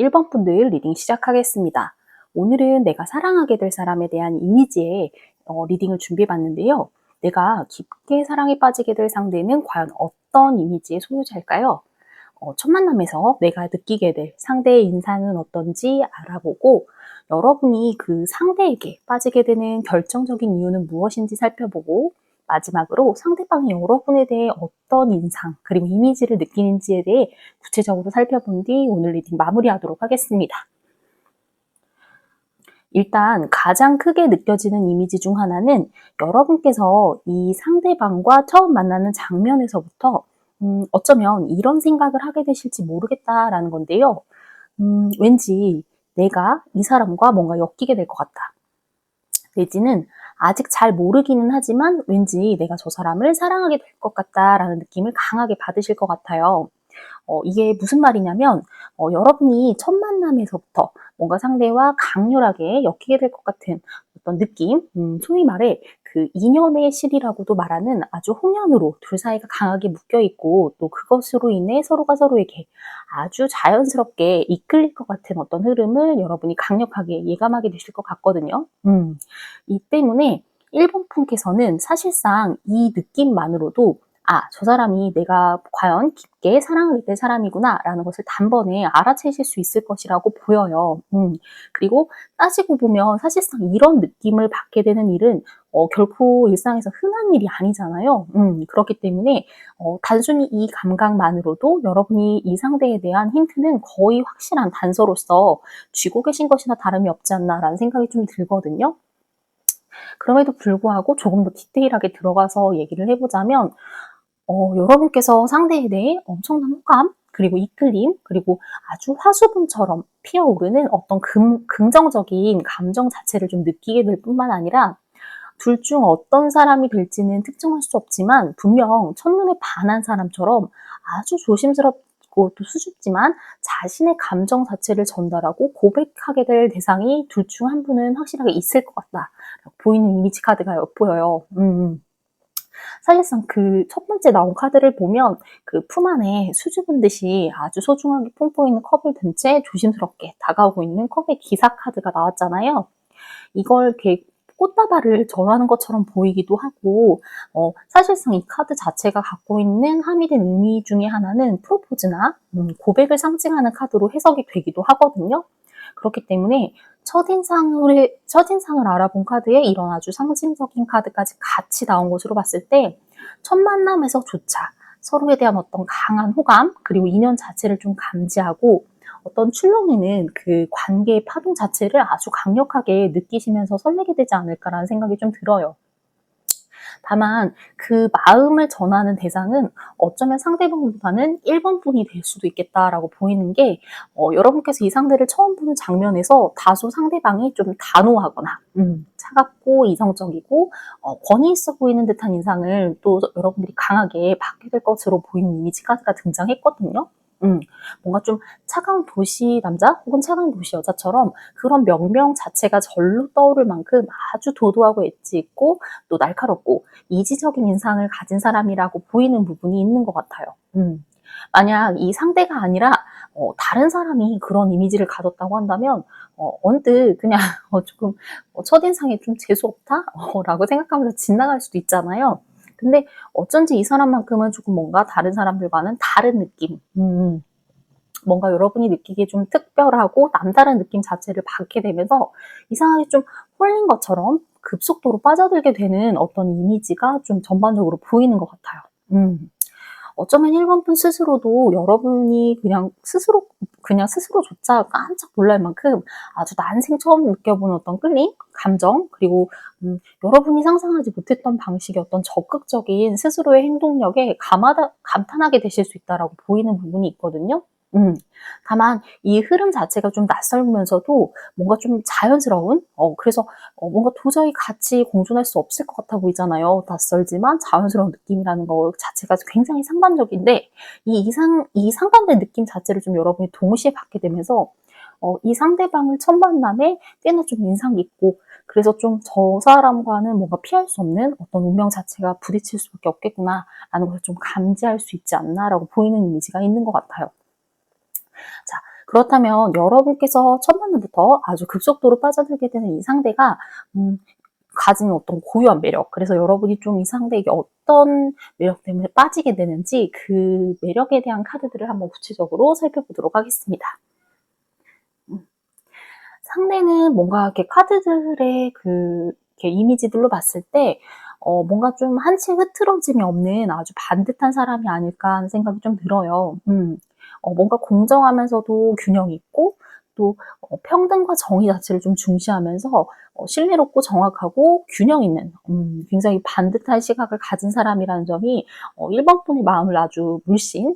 1번 분들 리딩 시작하겠습니다. 오늘은 내가 사랑하게 될 사람에 대한 이미지의 리딩을 준비해봤는데요. 내가 깊게 사랑에 빠지게 될 상대는 과연 어떤 이미지의 소유자일까요? 첫 만남에서 내가 느끼게 될 상대의 인상은 어떤지 알아보고 여러분이 그 상대에게 빠지게 되는 결정적인 이유는 무엇인지 살펴보고 마지막으로 상대방이 여러분에 대해 어떤 인상 그리고 이미지를 느끼는지에 대해 구체적으로 살펴본 뒤 오늘 리딩 마무리하도록 하겠습니다. 일단 가장 크게 느껴지는 이미지 중 하나는 여러분께서 이 상대방과 처음 만나는 장면에서부터 어쩌면 이런 생각을 하게 되실지 모르겠다라는 건데요. 왠지 내가 이 사람과 뭔가 엮이게 될 것 같다. 내지는 아직 잘 모르기는 하지만 왠지 내가 저 사람을 사랑하게 될 것 같다라는 느낌을 강하게 받으실 것 같아요. 이게 무슨 말이냐면 여러분이 첫 만남에서부터 뭔가 상대와 강렬하게 엮이게 될 것 같은 어떤 느낌, 소위 말해 그 인연의 실이라고도 말하는 아주 홍연으로 둘 사이가 강하게 묶여 있고 또 그것으로 인해 서로가 서로에게 아주 자연스럽게 이끌릴 것 같은 어떤 흐름을 여러분이 강력하게 예감하게 되실 것 같거든요. 이 때문에 1번 분께서는 사실상 이 느낌만으로도 저 사람이 내가 과연 깊게 사랑을 될 사람이구나 라는 것을 단번에 알아채실 수 있을 것이라고 보여요. 그리고 따지고 보면 사실상 이런 느낌을 받게 되는 일은 결코 일상에서 흔한 일이 아니잖아요. 그렇기 때문에 단순히 이 감각만으로도 여러분이 이 상대에 대한 힌트는 거의 확실한 단서로서 쥐고 계신 것이나 다름이 없지 않나라는 생각이 좀 들거든요. 그럼에도 불구하고 조금 더 디테일하게 들어가서 얘기를 해보자면 여러분께서 상대에 대해 엄청난 호감, 그리고 이끌림, 그리고 아주 화수분처럼 피어오르는 어떤 긍정적인 감정 자체를 좀 느끼게 될 뿐만 아니라 둘 중 어떤 사람이 될지는 특정할 수 없지만 분명 첫눈에 반한 사람처럼 아주 조심스럽고 또 수줍지만 자신의 감정 자체를 전달하고 고백하게 될 대상이 둘 중 한 분은 확실하게 있을 것 같다. 보이는 이미지 카드가 엿보여요. 사실상 그 첫 번째 나온 카드를 보면 그 품 안에 수줍은 듯이 아주 소중하게 품고 있는 컵을 든 채 조심스럽게 다가오고 있는 컵의 기사 카드가 나왔잖아요. 이걸 이렇게 꽃다발을 전하는 것처럼 보이기도 하고 사실상 이 카드 자체가 갖고 있는 함의된 의미 중에 하나는 프로포즈나 고백을 상징하는 카드로 해석이 되기도 하거든요. 그렇기 때문에 첫인상을 알아본 카드에 이런 아주 상징적인 카드까지 같이 나온 것으로 봤을 때 첫 만남에서조차 서로에 대한 어떤 강한 호감 그리고 인연 자체를 좀 감지하고 어떤 출렁이는 그 관계의 파동 자체를 아주 강력하게 느끼시면서 설레게 되지 않을까라는 생각이 좀 들어요. 다만 그 마음을 전하는 대상은 어쩌면 상대방보다는 1번 분이 될 수도 있겠다라고 보이는 게 여러분께서 이 상대를 처음 보는 장면에서 다소 상대방이 좀 단호하거나 차갑고 이성적이고 권위 있어 보이는 듯한 인상을 또 여러분들이 강하게 받게 될 것으로 보이는 이미지 카드가 등장했거든요. 뭔가 좀 차가운 도시 남자 혹은 차가운 도시 여자처럼 그런 명명 자체가 절로 떠오를 만큼 아주 도도하고 엣지 있고 또 날카롭고 이지적인 인상을 가진 사람이라고 보이는 부분이 있는 것 같아요. 만약 이 상대가 아니라 다른 사람이 그런 이미지를 가졌다고 한다면 언뜻 그냥 조금 첫인상에 좀 재수없다? 라고 생각하면서 지나갈 수도 있잖아요. 근데 어쩐지 이 사람만큼은 조금 뭔가 다른 사람들과는 다른 느낌, 뭔가 여러분이 느끼기에 좀 특별하고 남다른 느낌 자체를 받게 되면서 이상하게 좀 홀린 것처럼 급속도로 빠져들게 되는 어떤 이미지가 좀 전반적으로 보이는 것 같아요. 어쩌면 1번 분 스스로도 여러분이 그냥 스스로조차 깜짝 놀랄 만큼 아주 난생 처음 느껴보는 어떤 끌림, 감정, 그리고 여러분이 상상하지 못했던 방식의 어떤 적극적인 스스로의 행동력에 감탄하게 되실 수 있다라고 보이는 부분이 있거든요. 다만 이 흐름 자체가 좀 낯설면서도 뭔가 좀 자연스러운 그래서 뭔가 도저히 같이 공존할 수 없을 것 같아 보이잖아요. 낯설지만 자연스러운 느낌이라는 거 자체가 굉장히 상반적인데 이 상반된 느낌 자체를 좀 여러분이 동시에 받게 되면서 이 상대방을 첫 만남에 꽤나 좀 인상 깊고 그래서 좀 저 사람과는 뭔가 피할 수 없는 어떤 운명 자체가 부딪힐 수밖에 없겠구나라는 것을 좀 감지할 수 있지 않나라고 보이는 이미지가 있는 것 같아요. 자, 그렇다면 여러분께서 첫 만남부터 아주 급속도로 빠져들게 되는 이 상대가 가지는 어떤 고유한 매력, 그래서 여러분이 좀 이 상대에게 어떤 매력 때문에 빠지게 되는지 그 매력에 대한 카드들을 한번 구체적으로 살펴보도록 하겠습니다. 상대는 뭔가 이렇게 카드들의 이렇게 이미지들로 봤을 때 뭔가 좀 한치 흐트러짐이 없는 아주 반듯한 사람이 아닐까 하는 생각이 좀 들어요. 뭔가 공정하면서도 균형 있고 또 평등과 정의 자체를 좀 중시하면서 신뢰롭고 정확하고 균형 있는 굉장히 반듯한 시각을 가진 사람이라는 점이 1번 분의 마음을 아주 물씬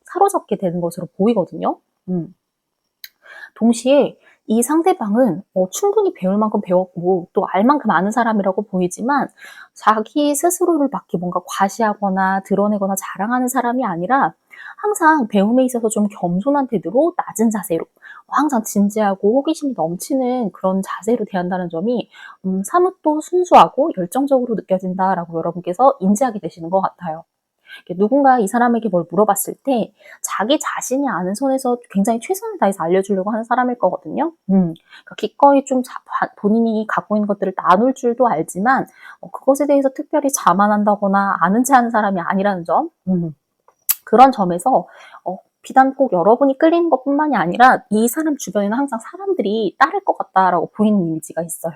사로잡게 되는 것으로 보이거든요. 동시에 이 상대방은 충분히 배울 만큼 배웠고 또 알 만큼 아는 사람이라고 보이지만 자기 스스로를 막 뭔가 과시하거나 드러내거나 자랑하는 사람이 아니라 항상 배움에 있어서 좀 겸손한 태도로 낮은 자세로 항상 진지하고 호기심이 넘치는 그런 자세로 대한다는 점이 사뭇 또 순수하고 열정적으로 느껴진다라고 여러분께서 인지하게 되시는 것 같아요. 누군가 이 사람에게 뭘 물어봤을 때 자기 자신이 아는 선에서 굉장히 최선을 다해서 알려주려고 하는 사람일 거거든요. 그러니까 기꺼이 좀 본인이 갖고 있는 것들을 나눌 줄도 알지만 그것에 대해서 특별히 자만한다거나 아는 체 하는 사람이 아니라는 점. 그런 점에서 비단 꼭 여러분이 끌리는 것뿐만이 아니라 이 사람 주변에는 항상 사람들이 따를 것 같다라고 보이는 이미지가 있어요.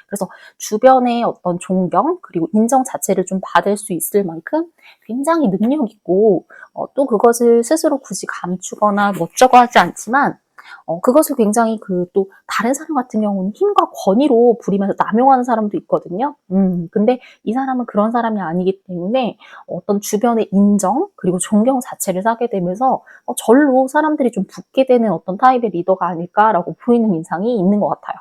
그래서 주변의 어떤 존경 그리고 인정 자체를 좀 받을 수 있을 만큼 굉장히 능력 있고 또 그것을 스스로 굳이 감추거나 멋쩍어 하지 않지만 그것을 굉장히 또 다른 사람 같은 경우는 힘과 권위로 부리면서 남용하는 사람도 있거든요. 근데 이 사람은 그런 사람이 아니기 때문에 어떤 주변의 인정 그리고 존경 자체를 사게 되면서 절로 사람들이 좀 붙게 되는 어떤 타입의 리더가 아닐까라고 보이는 인상이 있는 것 같아요.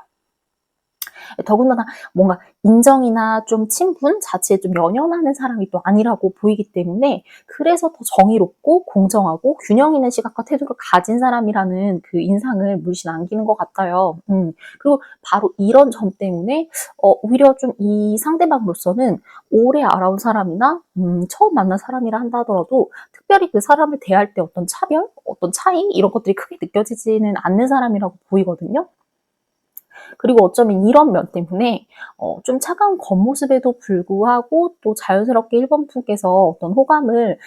더군다나 뭔가 인정이나 좀 친분 자체에 좀 연연하는 사람이 또 아니라고 보이기 때문에 그래서 더 정의롭고 공정하고 균형 있는 시각과 태도를 가진 사람이라는 그 인상을 물씬 안기는 것 같아요. 그리고 바로 이런 점 때문에 오히려 좀 이 상대방으로서는 오래 알아온 사람이나 처음 만난 사람이라 한다 하더라도 특별히 그 사람을 대할 때 어떤 차별, 어떤 차이 이런 것들이 크게 느껴지지는 않는 사람이라고 보이거든요. 그리고 어쩌면 이런 면 때문에 좀 차가운 겉모습에도 불구하고 또 자연스럽게 1번 분께서 어떤 호감을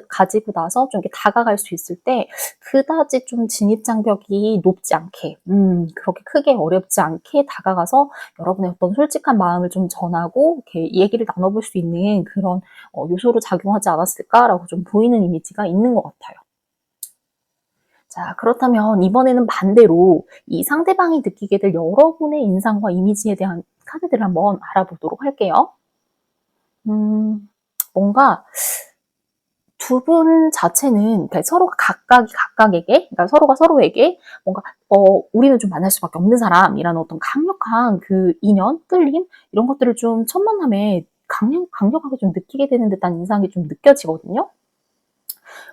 가지고 나서 좀 이렇게 다가갈 수 있을 때 그다지 좀 진입장벽이 높지 않게 그렇게 크게 어렵지 않게 다가가서 여러분의 어떤 솔직한 마음을 좀 전하고 이렇게 얘기를 나눠볼 수 있는 그런 요소로 작용하지 않았을까라고 좀 보이는 이미지가 있는 것 같아요. 자, 그렇다면 이번에는 반대로 이 상대방이 느끼게 될 여러분의 인상과 이미지에 대한 카드들을 한번 알아보도록 할게요. 뭔가 두 분 자체는 그러니까 서로가 각각이 각각에게, 그러니까 서로가 서로에게 뭔가 우리는 좀 만날 수밖에 없는 사람이라는 어떤 강력한 그 인연, 끌림 이런 것들을 좀 첫 만남에 강력하게 좀 느끼게 되는 듯한 인상이 좀 느껴지거든요.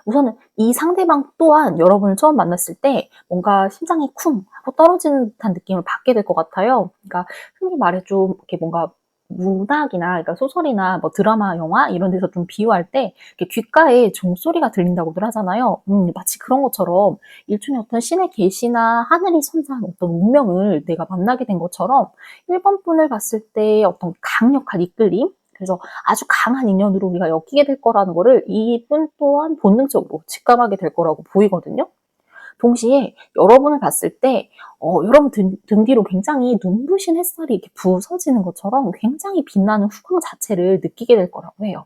우선은 이 상대방 또한 여러분을 처음 만났을 때 뭔가 심장이 쿵 하고 떨어지는 듯한 느낌을 받게 될 것 같아요. 그러니까 흔히 말해 좀 이렇게 뭔가 문학이나 그러니까 소설이나 뭐 드라마, 영화 이런 데서 좀 비유할 때 이렇게 귓가에 종소리가 들린다고들 하잖아요. 마치 그런 것처럼 일종의 어떤 신의 계시나 하늘이 선사한 어떤 운명을 내가 만나게 된 것처럼 1번 분을 봤을 때 어떤 강력한 이끌림 그래서 아주 강한 인연으로 우리가 엮이게 될 거라는 거를 이분 또한 본능적으로 직감하게 될 거라고 보이거든요. 동시에 여러분을 봤을 때 여러분 등 뒤로 굉장히 눈부신 햇살이 이렇게 부서지는 것처럼 굉장히 빛나는 후광 자체를 느끼게 될 거라고 해요.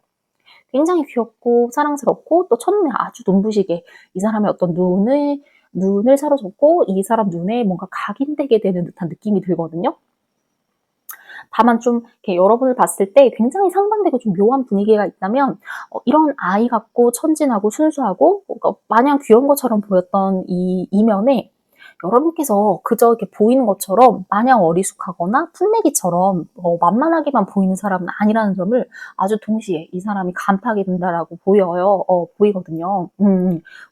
굉장히 귀엽고 사랑스럽고 또 첫눈에 아주 눈부시게 이 사람의 어떤 눈을 사로잡고 이 사람 눈에 뭔가 각인되게 되는 듯한 느낌이 들거든요. 다만 좀 이렇게 여러분을 봤을 때 굉장히 상반되고 좀 묘한 분위기가 있다면 이런 아이 같고 천진하고 순수하고 마냥 귀여운 것처럼 보였던 이 이면에 여러분께서 그저 이렇게 보이는 것처럼 마냥 어리숙하거나 풋내기처럼 만만하게만 보이는 사람은 아니라는 점을 아주 동시에 이 사람이 간파하게 된다라고 보이거든요.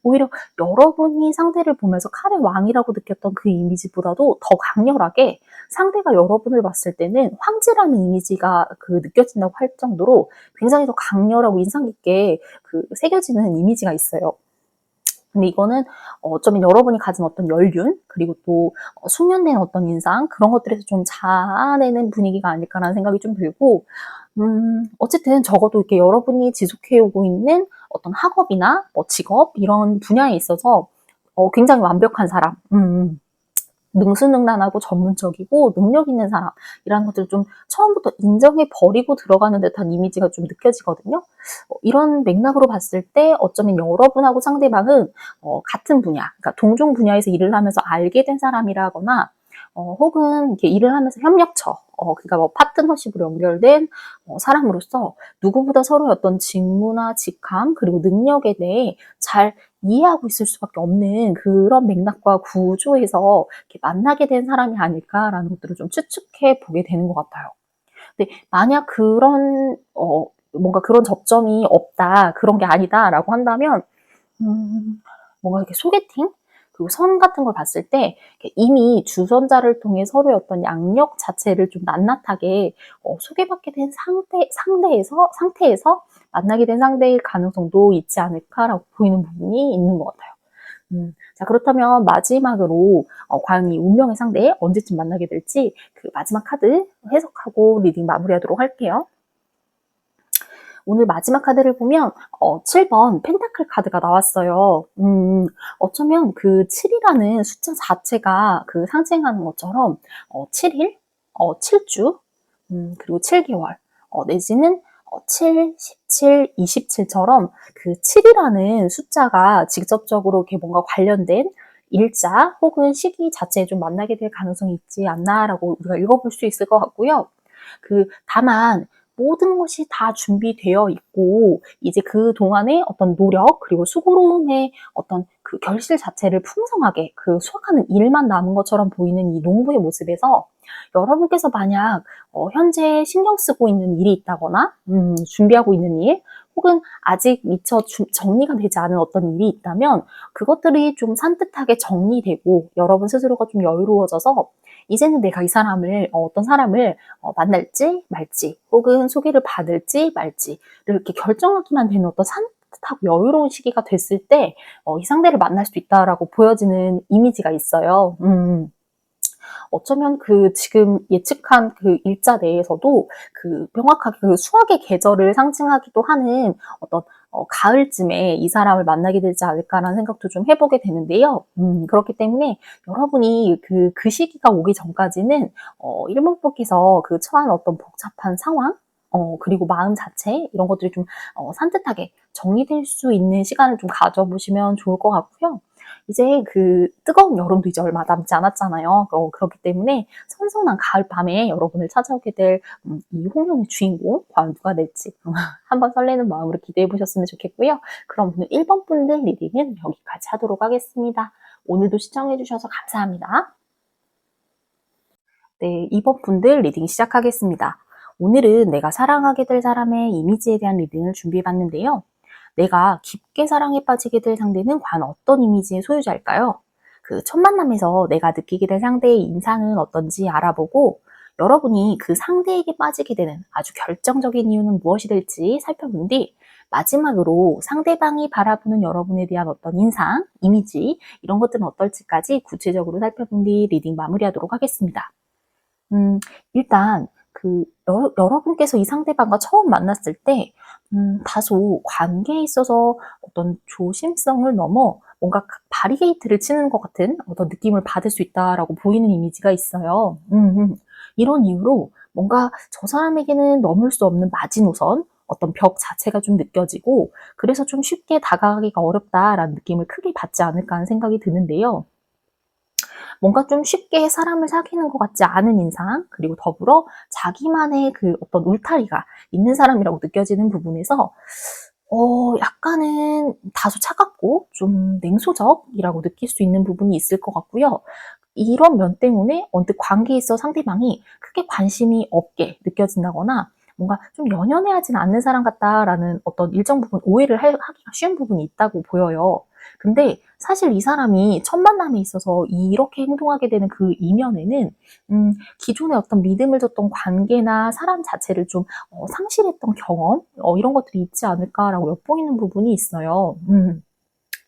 오히려 여러분이 상대를 보면서 칼의 왕이라고 느꼈던 그 이미지보다도 더 강렬하게 상대가 여러분을 봤을 때는 황제라는 이미지가 느껴진다고 할 정도로 굉장히 더 강렬하고 인상 깊게 새겨지는 이미지가 있어요. 근데 이거는 어쩌면 여러분이 가진 어떤 연륜, 그리고 또 숙련된 어떤 인상, 그런 것들에서 좀 자아내는 분위기가 아닐까라는 생각이 좀 들고, 어쨌든 적어도 이렇게 여러분이 지속해 오고 있는 어떤 학업이나 뭐 직업, 이런 분야에 있어서 굉장히 완벽한 사람, 능수능란하고 전문적이고 능력 있는 사람이라는 것들을 좀 처음부터 인정해 버리고 들어가는 듯한 이미지가 좀 느껴지거든요. 이런 맥락으로 봤을 때 어쩌면 여러분하고 상대방은 같은 분야, 그러니까 동종 분야에서 일을 하면서 알게 된 사람이라거나 혹은 이렇게 일을 하면서 협력처, 그러니까 뭐 파트너십으로 연결된 사람으로서 누구보다 서로의 어떤 직무나 직함, 그리고 능력에 대해 잘 이해하고 있을 수밖에 없는 그런 맥락과 구조에서 이렇게 만나게 된 사람이 아닐까라는 것들을 좀 추측해 보게 되는 것 같아요. 근데 만약 그런 뭔가 그런 접점이 없다, 그런 게 아니다라고 한다면 뭔가 이렇게 소개팅? 그리고 선 같은 걸 봤을 때 이미 주선자를 통해 서로의 어떤 양력 자체를 좀 낱낱하게 소개받게 된 상태에서 만나게 된 상대일 가능성도 있지 않을까라고 보이는 부분이 있는 것 같아요. 자, 그렇다면 마지막으로 과연 이 운명의 상대 언제쯤 만나게 될지 그 마지막 카드 해석하고 리딩 마무리하도록 할게요. 오늘 마지막 카드를 보면 7번 펜타클 카드가 나왔어요. 어쩌면 그 7이라는 숫자 자체가 그 상징하는 것처럼 7일, 7주, 그리고 7개월, 내지는 7, 17, 27처럼 그 7이라는 숫자가 직접적으로 이렇게 뭔가 관련된 일자 혹은 시기 자체에 좀 만나게 될 가능성이 있지 않나라고 우리가 읽어볼 수 있을 것 같고요. 다만 모든 것이 다 준비되어 있고 이제 그 동안의 어떤 노력 그리고 수고로움의 어떤 그 결실 자체를 풍성하게 그 수확하는 일만 남은 것처럼 보이는 이 농부의 모습에서 여러분께서 만약 현재 신경 쓰고 있는 일이 있다거나 준비하고 있는 일 혹은 아직 미처 정리가 되지 않은 어떤 일이 있다면 그것들이 좀 산뜻하게 정리되고 여러분 스스로가 좀 여유로워져서 이제는 내가 이 사람을 어떤 사람을 만날지 말지 혹은 소개를 받을지 말지를 이렇게 결정하기만 되는 어떤 산뜻하고 여유로운 시기가 됐을 때 이 상대를 만날 수 있다라고 보여지는 이미지가 있어요. 어쩌면 그 지금 예측한 그 일자 내에서도 그 명확하게 그 수학의 계절을 상징하기도 하는 어떤 가을쯤에 이 사람을 만나게 되지 않을까라는 생각도 좀 해보게 되는데요. 그렇기 때문에 여러분이 그 시기가 오기 전까지는 일목복에서 그 처한 어떤 복잡한 상황, 그리고 마음 자체 이런 것들이 좀 산뜻하게 정리될 수 있는 시간을 좀 가져보시면 좋을 것 같고요. 이제 그 뜨거운 여름도 이제 얼마 남지 않았잖아요. 그렇기 때문에 선선한 가을밤에 여러분을 찾아오게 될 이 홍련의 주인공 과연 누가 될지 한번 설레는 마음으로 기대해 보셨으면 좋겠고요. 그럼 오늘 1번 분들 리딩은 여기까지 하도록 하겠습니다. 오늘도 시청해 주셔서 감사합니다. 네, 2번 분들 리딩 시작하겠습니다. 오늘은 내가 사랑하게 될 사람의 이미지에 대한 리딩을 준비해 봤는데요. 내가 깊게 사랑에 빠지게 될 상대는 과연 어떤 이미지의 소유자일까요? 그 첫 만남에서 내가 느끼게 될 상대의 인상은 어떤지 알아보고 여러분이 그 상대에게 빠지게 되는 아주 결정적인 이유는 무엇이 될지 살펴본 뒤 마지막으로 상대방이 바라보는 여러분에 대한 어떤 인상, 이미지 이런 것들은 어떨지까지 구체적으로 살펴본 뒤 리딩 마무리하도록 하겠습니다. 일단 여러분께서 이 상대방과 처음 만났을 때 다소 관계에 있어서 어떤 조심성을 넘어 뭔가 바리게이트를 치는 것 같은 어떤 느낌을 받을 수 있다라고 보이는 이미지가 있어요. 이런 이유로 뭔가 저 사람에게는 넘을 수 없는 마지노선, 어떤 벽 자체가 좀 느껴지고 그래서 좀 쉽게 다가가기가 어렵다라는 느낌을 크게 받지 않을까 하는 생각이 드는데요. 뭔가 좀 쉽게 사람을 사귀는 것 같지 않은 인상, 그리고 더불어 자기만의 그 어떤 울타리가 있는 사람이라고 느껴지는 부분에서 약간은 다소 차갑고 좀 냉소적이라고 느낄 수 있는 부분이 있을 것 같고요. 이런 면 때문에 언뜻 관계에 있어 상대방이 크게 관심이 없게 느껴진다거나 뭔가 좀 연연해하진 않는 사람 같다라는 어떤 일정 부분 오해를 하기가 쉬운 부분이 있다고 보여요. 근데 사실 이 사람이 첫 만남에 있어서 이렇게 행동하게 되는 그 이면에는 기존의 어떤 믿음을 줬던 관계나 사람 자체를 좀 상실했던 경험 이런 것들이 있지 않을까라고 엿보이는 부분이 있어요.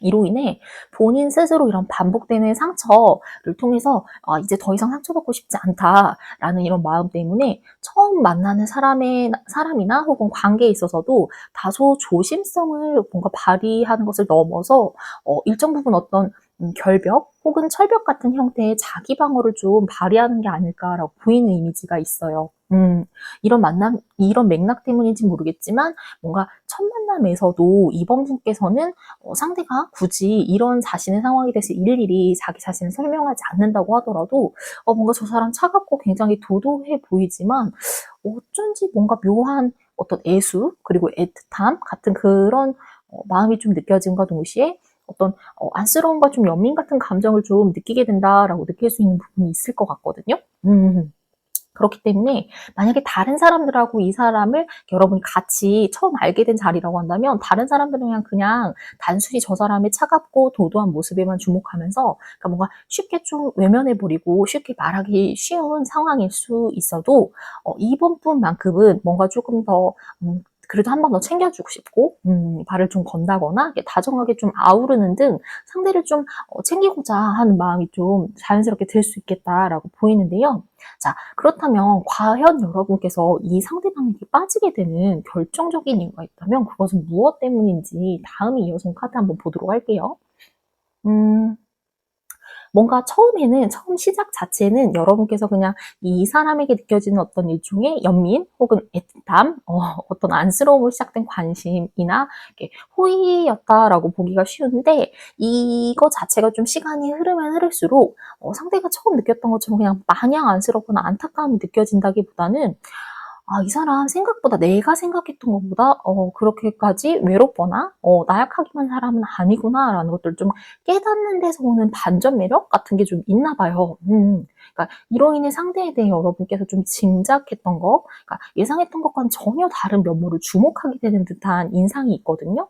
이로 인해 본인 스스로 이런 반복되는 상처를 통해서 이제 더 이상 상처받고 싶지 않다라는 이런 마음 때문에 처음 만나는 사람이나 혹은 관계에 있어서도 다소 조심성을 뭔가 발휘하는 것을 넘어서 일정 부분 어떤 결벽 혹은 철벽 같은 형태의 자기 방어를 좀 발휘하는 게 아닐까라고 보이는 이미지가 있어요. 이런 맥락 때문인지 모르겠지만 뭔가 첫 만남에서도 이번 분께서는 상대가 굳이 이런 자신의 상황에 대해서 일일이 자기 자신을 설명하지 않는다고 하더라도 뭔가 저 사람 차갑고 굉장히 도도해 보이지만 어쩐지 뭔가 묘한 어떤 애수 그리고 애틋함 같은 그런 마음이 좀 느껴짐과 동시에 어떤 안쓰러움과 좀 연민 같은 감정을 좀 느끼게 된다라고 느낄 수 있는 부분이 있을 것 같거든요. 그렇기 때문에 만약에 다른 사람들하고 이 사람을 여러분이 같이 처음 알게 된 자리라고 한다면 다른 사람들은 그냥 단순히 저 사람의 차갑고 도도한 모습에만 주목하면서 그러니까 뭔가 쉽게 좀 외면해 버리고 쉽게 말하기 쉬운 상황일 수 있어도 이번 분만큼은 뭔가 조금 더 그래도 한 번 더 챙겨주고 싶고 발을 좀 건다거나 다정하게 좀 아우르는 등 상대를 좀 챙기고자 하는 마음이 좀 자연스럽게 들 수 있겠다라고 보이는데요. 자, 그렇다면 과연 여러분께서 이 상대방에게 빠지게 되는 결정적인 이유가 있다면 그것은 무엇 때문인지 다음에 이어서 카드 한번 보도록 할게요. 뭔가 처음 시작 자체는 여러분께서 그냥 이 사람에게 느껴지는 어떤 일종의 연민 혹은 애틋함, 어떤 안쓰러움으로 시작된 관심이나 호의였다라고 보기가 쉬운데 이거 자체가 좀 시간이 흐르면 흐를수록 상대가 처음 느꼈던 것처럼 그냥 마냥 안쓰럽거나 안타까움이 느껴진다기보다는 이 사람 생각보다 내가 생각했던 것보다 그렇게까지 외롭거나 나약하기만 한 사람은 아니구나라는 것들을 좀 깨닫는 데서 오는 반전 매력 같은 게 좀 있나 봐요. 그러니까 이로 인해 상대에 대해 여러분께서 좀 짐작했던 거, 그러니까 예상했던 것과는 전혀 다른 면모를 주목하게 되는 듯한 인상이 있거든요.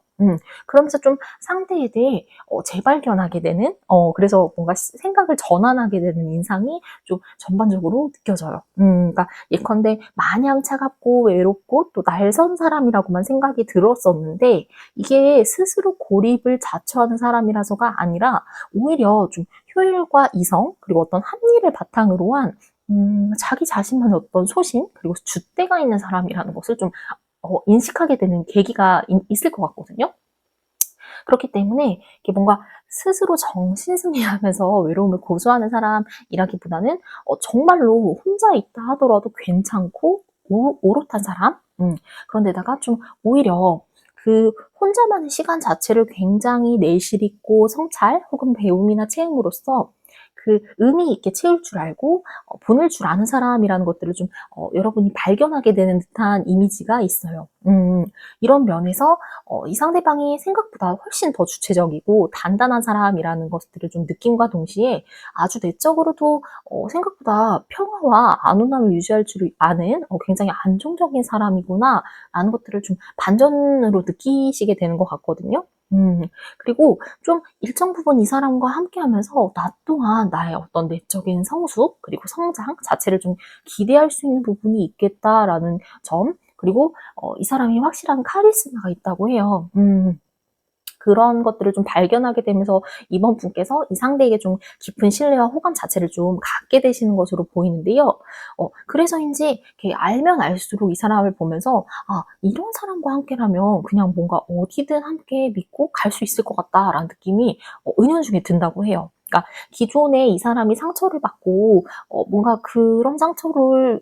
그러면서 좀 상대에 대해 재발견하게 되는, 그래서 뭔가 생각을 전환하게 되는 인상이 좀 전반적으로 느껴져요. 그러니까 예컨대 마냥 차갑고 외롭고 또 날선 사람이라고만 생각이 들었었는데 이게 스스로 고립을 자처하는 사람이라서가 아니라 오히려 좀 효율과 이성 그리고 어떤 합리를 바탕으로 한 자기 자신만의 어떤 소신 그리고 줏대가 있는 사람이라는 것을 좀 인식하게 되는 계기가 있을 것 같거든요. 그렇기 때문에 이게 뭔가 스스로 정신승리하면서 외로움을 고수하는 사람이라기보다는 정말로 혼자 있다 하더라도 괜찮고 오롯한 사람? 그런데다가 좀 오히려 그 혼자만의 시간 자체를 굉장히 내실 있고 성찰 혹은 배움이나 체험으로써 그 의미 있게 채울 줄 알고 보낼 줄 아는 사람이라는 것들을 좀 여러분이 발견하게 되는 듯한 이미지가 있어요. 이런 면에서 이 상대방이 생각보다 훨씬 더 주체적이고 단단한 사람이라는 것들을 좀 느낌과 동시에 아주 내적으로도 생각보다 평화와 안온함을 유지할 줄 아는 굉장히 안정적인 사람이구나 라는 것들을 좀 반전으로 느끼시게 되는 것 같거든요. 그리고 좀 일정 부분 이 사람과 함께하면서 나 또한 나의 어떤 내적인 성숙 그리고 성장 자체를 좀 기대할 수 있는 부분이 있겠다라는 점 그리고 이 사람이 확실한 카리스마가 있다고 해요. 그런 것들을 좀 발견하게 되면서 이번 분께서 이 상대에게 좀 깊은 신뢰와 호감 자체를 좀 갖게 되시는 것으로 보이는데요. 그래서인지 이렇게 알면 알수록 이 사람을 보면서 이런 사람과 함께라면 그냥 뭔가 어디든 함께 믿고 갈 수 있을 것 같다라는 느낌이 은연중에 든다고 해요. 그러니까 기존에 이 사람이 상처를 받고 뭔가 그런 상처로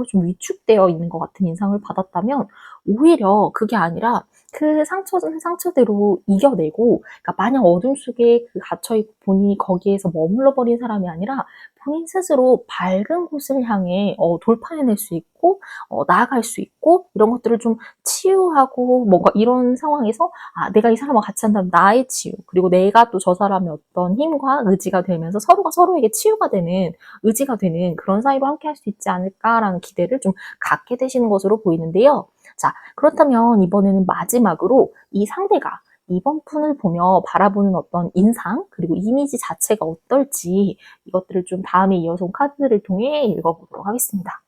좀 위축되어 있는 것 같은 인상을 받았다면 오히려 그게 아니라 그 상처는 상처대로 이겨내고 그러니까 마냥 어둠 속에 갇혀있고 본인이 거기에서 머물러 버린 사람이 아니라 본인 스스로 밝은 곳을 향해 돌파해낼 수 있고 나아갈 수 있고 이런 것들을 좀 치유하고 뭔가 이런 상황에서 내가 이 사람과 같이 한다면 나의 치유 그리고 내가 또 저 사람의 어떤 힘과 의지가 되면서 서로가 서로에게 치유가 되는 의지가 되는 그런 사이로 함께 할 수 있지 않을까라는 기대를 좀 갖게 되시는 것으로 보이는데요. 자, 그렇다면 이번에는 마지막으로 이 상대가 이번 푼을 보며 바라보는 어떤 인상 그리고 이미지 자체가 어떨지 이것들을 좀 다음에 이어서 카드를 통해 읽어보도록 하겠습니다.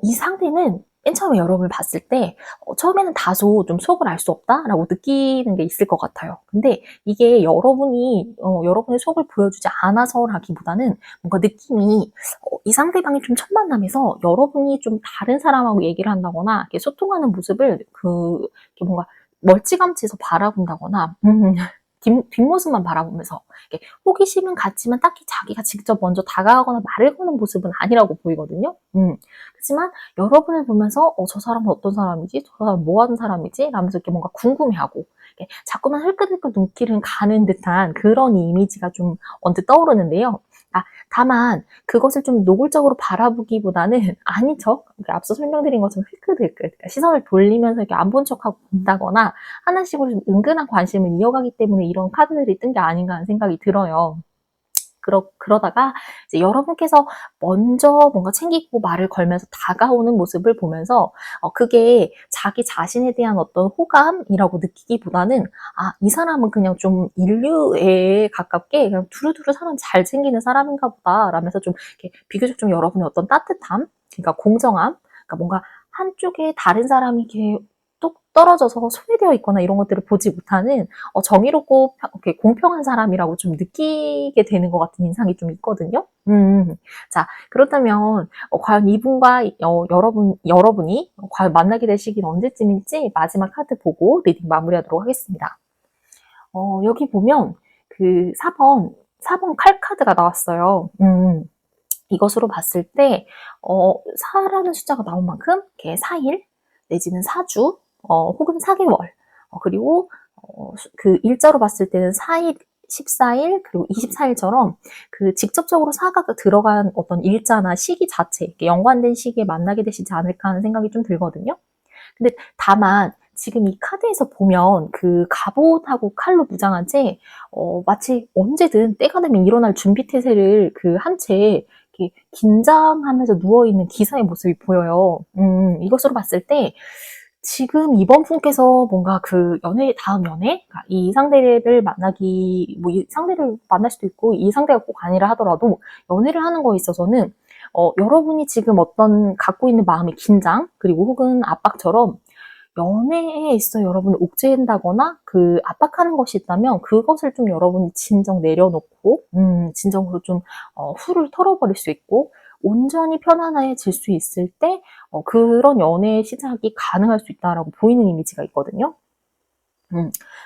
이 상대는 맨 처음에 여러분을 봤을 때 처음에는 다소 좀 '속을 알 수 없다.'라고 느끼는 게 있을 것 같아요. 근데 이게 여러분이 여러분의 속을 보여주지 않아서라기보다는 뭔가 느낌이 이 상대방이 좀 첫 만남에서 여러분이 좀 다른 사람하고 얘기를 한다거나 이렇게 소통하는 모습을 이렇게 뭔가 멀찌감치해서 바라본다거나 뒷모습만 바라보면서 이렇게 호기심은 같지만 딱히 자기가 직접 먼저 다가가거나 말을 거는 모습은 아니라고 보이거든요. 그렇지만 여러분을 보면서 '저 사람은 어떤 사람이지? 저 사람은 뭐 하는 사람이지?' 라면서 이렇게 뭔가 궁금해하고 이렇게 자꾸만 흘끗흘끗 눈길을 가는 듯한 그런 이미지가 좀 언뜻 떠오르는데요. 다만 그것을 좀 노골적으로 바라보기보다는 아닌 척, 앞서 설명드린 것처럼 흘끗흘끗 그러니까 시선을 돌리면서 이렇게 안 본 척하고 본다거나 하는 식으로 좀 은근한 관심을 이어가기 때문에 이런 카드들이 뜬 게 아닌가 하는 생각이 들어요. 그러다가 이제 여러분께서 먼저 뭔가 챙기고 말을 걸면서 다가오는 모습을 보면서 그게 자기 자신에 대한 어떤 호감이라고 느끼기보다는 '아, 이 사람은 그냥 좀 인류에 가깝게 그냥 두루두루 사람 잘 챙기는 사람인가 보다.' 라면서 좀 이렇게 비교적 좀 여러분의 어떤 따뜻함, 그러니까 공정함, 그러니까 뭔가 한쪽에 다른 사람이 이렇게 뚝 떨어져서 소외되어 있거나 이런 것들을 보지 못하는 정의롭고 이렇게 공평한 사람이라고 좀 느끼게 되는 것 같은 인상이 좀 있거든요. 자, 그렇다면 과연 이분과 여러분이 과연 만나게 될 시기는 언제쯤일지 마지막 카드 보고 리딩 마무리하도록 하겠습니다. 여기 보면 그 4번 칼 카드가 나왔어요. 이것으로 봤을 때 4라는 숫자가 나온 만큼 이렇게 4일 내지는 4주 혹은 4개월 그리고 그 일자로 봤을 때는 4일, 14일 그리고 24일처럼 그 직접적으로 4가 들어간 어떤 일자나 시기 자체, 이렇게 연관된 시기에 만나게 되시지 않을까 하는 생각이 좀 들거든요. 근데 다만 지금 이 카드에서 보면 그 갑옷하고 칼로 무장한 채 마치 언제든 때가 되면 일어날 준비 태세를 그 한 채 이렇게 긴장하면서 누워있는 기사의 모습이 보여요. 이것으로 봤을 때 지금 이번 분께서 뭔가 그 다음 연애? 그러니까 이 상대를 만나기, 뭐 이 상대를 만날 수도 있고 이 상대가 꼭 아니라 하더라도 연애를 하는 거에 있어서는 여러분이 지금 어떤 갖고 있는 마음의 긴장, 그리고 혹은 압박처럼 연애에 있어 여러분을 옥죄한다거나 그 압박하는 것이 있다면 그것을 좀 여러분이 진정 내려놓고 진정으로 좀 후를 털어버릴 수 있고 온전히 편안해질 수 있을 때 그런 연애의 시작이 가능할 수 있다라고 보이는 이미지가 있거든요.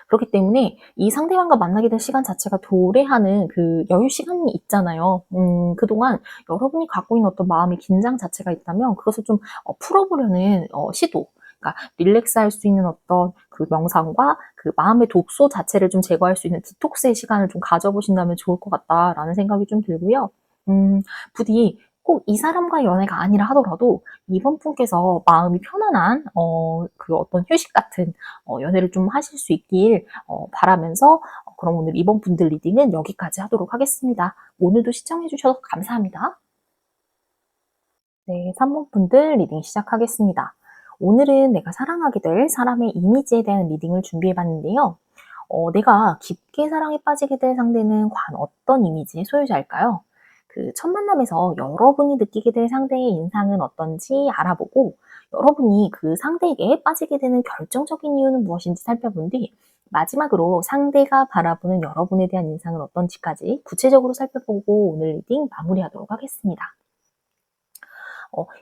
그렇기 때문에 이 상대방과 만나게 될 시간 자체가 도래하는 그 여유 시간이 있잖아요. 그동안 여러분이 갖고 있는 어떤 마음의 긴장 자체가 있다면 그것을 좀 풀어보려는 시도, 그러니까 릴렉스할 수 있는 어떤 그 명상과 그 마음의 독소 자체를 좀 제거할 수 있는 디톡스의 시간을 좀 가져보신다면 좋을 것 같다라는 생각이 좀 들고요. 부디 꼭 이 사람과의 연애가 아니라 하더라도 이번 분께서 마음이 편안한 그 어떤 휴식 같은 연애를 좀 하실 수 있길 바라면서 그럼 오늘 이번 분들 리딩은 여기까지 하도록 하겠습니다. 오늘도 시청해 주셔서 감사합니다. 네, 3번 분들 리딩 시작하겠습니다. 오늘은 내가 사랑하게 될 사람의 이미지에 대한 리딩을 준비해 봤는데요. 내가 깊게 사랑에 빠지게 될 상대는 과연 어떤 이미지의 소유자일까요? 그 첫 만남에서 여러분이 느끼게 될 상대의 인상은 어떤지 알아보고 여러분이 그 상대에게 빠지게 되는 결정적인 이유는 무엇인지 살펴본 뒤 마지막으로 상대가 바라보는 여러분에 대한 인상은 어떤지까지 구체적으로 살펴보고 오늘 리딩 마무리하도록 하겠습니다.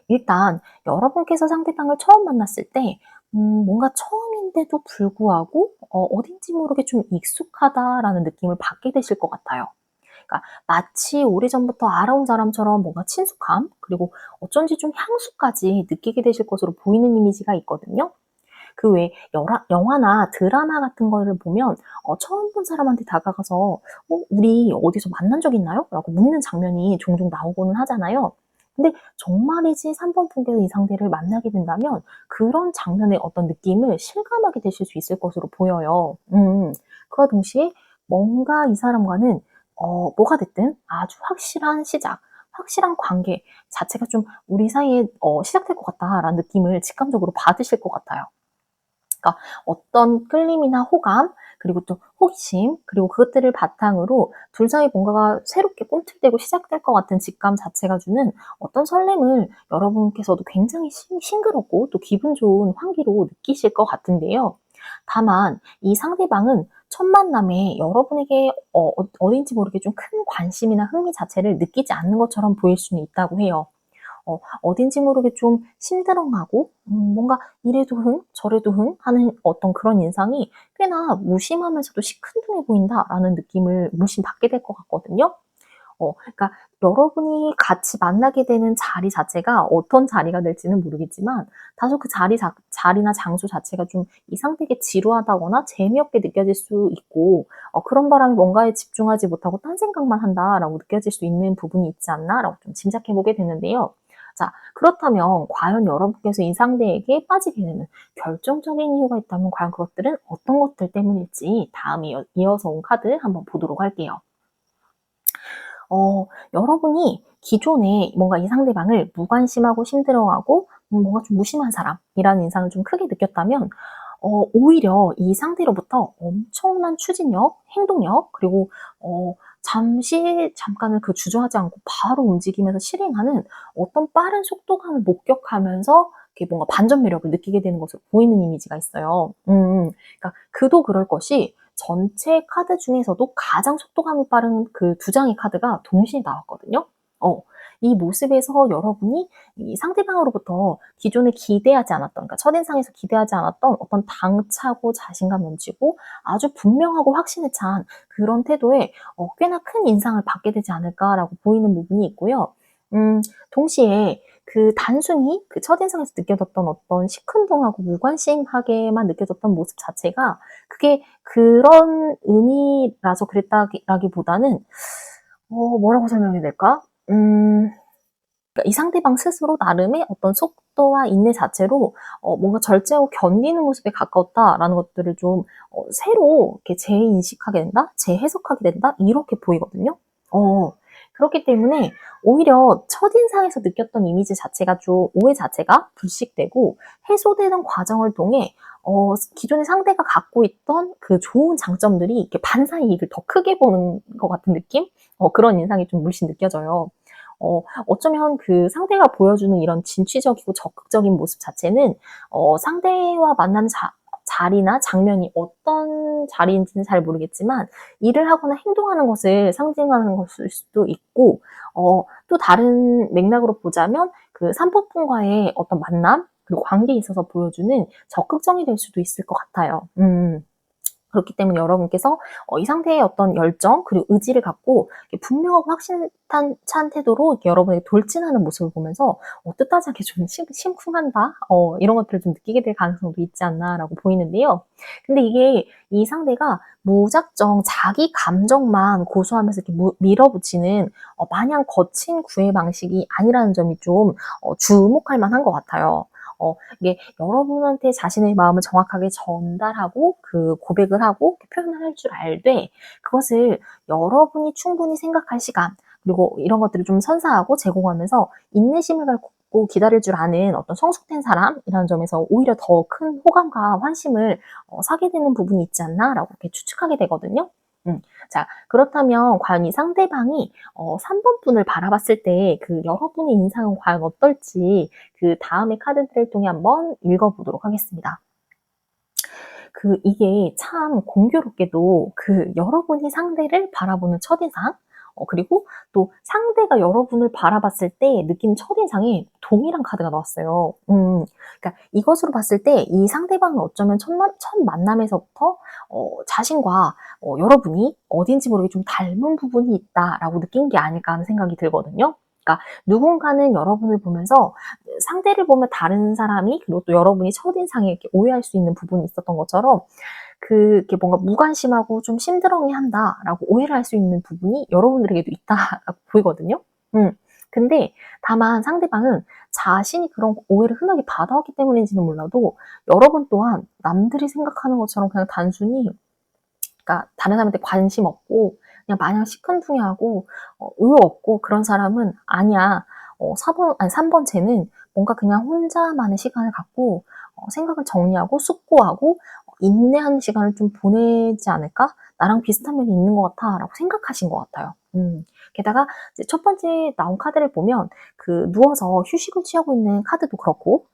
일단 여러분께서 상대방을 처음 만났을 때 뭔가 처음인데도 불구하고 어딘지 모르게 좀 익숙하다라는 느낌을 받게 되실 것 같아요. 그러니까 마치 오래전부터 알아온 사람처럼 뭔가 친숙함, 그리고 어쩐지 좀 향수까지 느끼게 되실 것으로 보이는 이미지가 있거든요. 그 외에 영화나 드라마 같은 거를 보면 처음 본 사람한테 다가가서 우리 어디서 만난 적 있나요? 라고 묻는 장면이 종종 나오고는 하잖아요. 근데 정말이지 3번 분께서 이 상대를 만나게 된다면 그런 장면의 어떤 느낌을 실감하게 되실 수 있을 것으로 보여요. 그와 동시에 뭔가 이 사람과는 뭐가 됐든 아주 확실한 시작, 확실한 관계 자체가 좀 우리 사이에 시작될 것 같다라는 느낌을 직감적으로 받으실 것 같아요. 그러니까 어떤 끌림이나 호감, 그리고 또 호기심, 그리고 그것들을 바탕으로 둘 사이 뭔가가 새롭게 꿈틀대고 시작될 것 같은 직감 자체가 주는 어떤 설렘을 여러분께서도 굉장히 싱그럽고 또 기분 좋은 환기로 느끼실 것 같은데요. 다만 이 상대방은 첫 만남에 여러분에게 어딘지 모르게 좀 큰 관심이나 흥미 자체를 느끼지 않는 것처럼 보일 수는 있다고 해요. 어딘지 모르게 좀 심드렁하고 뭔가 이래도 흥 저래도 흥 하는 어떤 그런 인상이 꽤나 무심하면서도 시큰둥해 보인다라는 느낌을 물씬 받게 될 것 같거든요. 그러니까 여러분이 같이 만나게 되는 자리 자체가 어떤 자리가 될지는 모르겠지만 다소 그 자리나 장소 자체가 좀 이 상대에게 지루하다거나 재미없게 느껴질 수 있고 그런 바람에 뭔가에 집중하지 못하고 딴 생각만 한다라고 느껴질 수 있는 부분이 있지 않나라고 좀 짐작해 보게 되는데요. 자, 그렇다면 과연 여러분께서 이 상대에게 빠지게 되는 결정적인 이유가 있다면 과연 그것들은 어떤 것들 때문일지 다음에 이어서 온 카드 한번 보도록 할게요. 여러분이 기존에 뭔가 이 상대방을 무관심하고 심드렁하고 뭔가 좀 무심한 사람이라는 인상을 좀 크게 느꼈다면 오히려 이 상대로부터 엄청난 추진력, 행동력, 그리고 잠깐을 그 주저하지 않고 바로 움직이면서 실행하는 어떤 빠른 속도감을 목격하면서 이렇게 뭔가 반전 매력을 느끼게 되는 것으로 보이는 이미지가 있어요. 그러니까 그도 그럴 것이 전체 카드 중에서도 가장 속도감이 빠른 그 두 장의 카드가 동시에 나왔거든요. 이 모습에서 여러분이 이 상대방으로부터 기존에 기대하지 않았던, 그러니까 첫인상에서 기대하지 않았던 어떤 당차고 자신감 넘치고 아주 분명하고 확신에 찬 그런 태도에 꽤나 큰 인상을 받게 되지 않을까라고 보이는 부분이 있고요. 동시에 그 단순히 그 첫인상에서 느껴졌던 어떤 시큰둥하고 무관심하게만 느껴졌던 모습 자체가 그게 그런 의미라서 그랬다기보다는 뭐라고 설명해야 될까? 그러니까 이 상대방 스스로 나름의 어떤 속도와 인내 자체로 뭔가 절제하고 견디는 모습에 가까웠다라는 것들을 좀 새로 이렇게 재인식하게 된다? 재해석하게 된다? 이렇게 보이거든요. 그렇기 때문에 오히려 첫인상에서 느꼈던 이미지 자체가 좀 오해 자체가 불식되고 해소되는 과정을 통해 기존의 상대가 갖고 있던 그 좋은 장점들이 이렇게 반사이익을 더 크게 보는 것 같은 느낌? 그런 인상이 좀 물씬 느껴져요. 어쩌면 그 상대가 보여주는 이런 진취적이고 적극적인 모습 자체는 상대와 만나는 자리나 장면이 어떤 자리인지는 잘 모르겠지만 일을 하거나 행동하는 것을 상징하는 것일 수도 있고 또 다른 맥락으로 보자면 그 산법분과의 어떤 만남 그리고 관계에 있어서 보여주는 적극적이 될 수도 있을 것 같아요. 그렇기 때문에 여러분께서 이 상대의 어떤 열정 그리고 의지를 갖고 분명하고 확신찬 태도로 여러분에게 돌진하는 모습을 보면서 뜻하지 않게 좀 심쿵한다 이런 것들을 좀 느끼게 될 가능성도 있지 않나라고 보이는데요. 근데 이게 이 상대가 무작정 자기 감정만 고수하면서 이렇게 밀어붙이는 마냥 거친 구애 방식이 아니라는 점이 좀 주목할 만한 것 같아요. 이게 여러분한테 자신의 마음을 정확하게 전달하고 그 고백을 하고 표현을 할 줄 알되 그것을 여러분이 충분히 생각할 시간 그리고 이런 것들을 좀 선사하고 제공하면서 인내심을 갖고 기다릴 줄 아는 어떤 성숙된 사람이라는 점에서 오히려 더 큰 호감과 환심을 사게 되는 부분이 있지 않나라고 이렇게 추측하게 되거든요. 자, 그렇다면 과연 이 상대방이 3번 분을 바라봤을 때 그 여러분의 인상은 과연 어떨지 그 다음의 카드들을 통해 한번 읽어보도록 하겠습니다. 이게 참 공교롭게도 그 여러분이 상대를 바라보는 첫인상 그리고 또 상대가 여러분을 바라봤을 때 느끼는 첫인상이 동일한 카드가 나왔어요. 그러니까 이것으로 봤을 때 이 상대방은 어쩌면 첫 만남에서부터 자신과 여러분이 어딘지 모르게 좀 닮은 부분이 있다라고 느낀 게 아닐까 하는 생각이 들거든요. 그러니까 누군가는 여러분을 보면서 상대를 보면 다른 사람이 그리고 또 여러분이 첫인상에 이렇게 오해할 수 있는 부분이 있었던 것처럼 그게 뭔가 무관심하고 좀 심드렁이한다라고 오해를 할 수 있는 부분이 여러분들에게도 있다라고 보이거든요. 근데 다만 상대방은 자신이 그런 오해를 흔하게 받아왔기 때문인지는 몰라도 여러분 또한 남들이 생각하는 것처럼 그냥 단순히 그러니까 다른 사람한테 관심 없고 그냥 마냥 시큰둥해하고 의욕 없고 그런 사람은 아니야. 3번 쟤는 뭔가 그냥 혼자만의 시간을 갖고 생각을 정리하고 숙고하고 인내하는 시간을 좀 보내지 않을까? 나랑 비슷한 면이 있는 것 같아 라고 생각하신 것 같아요. 게다가 이제 첫 번째 나온 카드를 보면 그 누워서 휴식을 취하고 있는 카드도 그렇고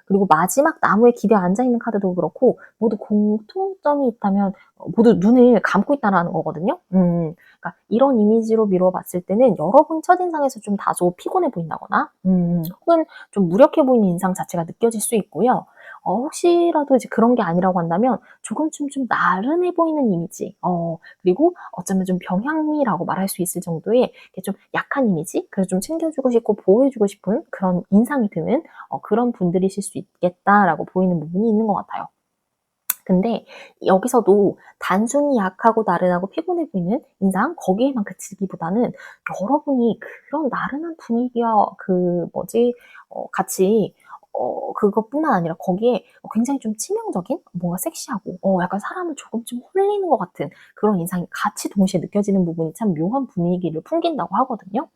그리고 마지막 나무에 기대어 앉아있는 카드도 그렇고 모두 공통점이 있다면 모두 눈을 감고 있다라는 거거든요. 그러니까 이런 이미지로 미뤄봤을 때는 여러분 첫인상에서 좀 다소 피곤해 보인다거나 혹은 좀 무력해 보이는 인상 자체가 느껴질 수 있고요. 혹시라도 이제 그런 게 아니라고 한다면 조금쯤 좀 나른해 보이는 이미지, 그리고 어쩌면 좀 병향미라고 말할 수 있을 정도의 좀 약한 이미지, 그래서 좀 챙겨주고 싶고 보호해주고 싶은 그런 인상이 드는 그런 분들이실 수 있겠다라고 보이는 부분이 있는 것 같아요. 근데 여기서도 단순히 약하고 나른하고 피곤해 보이는 인상 거기에만 그치기보다는 여러분이 그런 나른한 분위기와 같이 그것뿐만 아니라 거기에 굉장히 좀 치명적인 뭔가 섹시하고 약간 사람을 조금쯤 홀리는 것 같은 그런 인상이 같이 동시에 느껴지는 부분이 참 묘한 분위기를 풍긴다고 하거든요.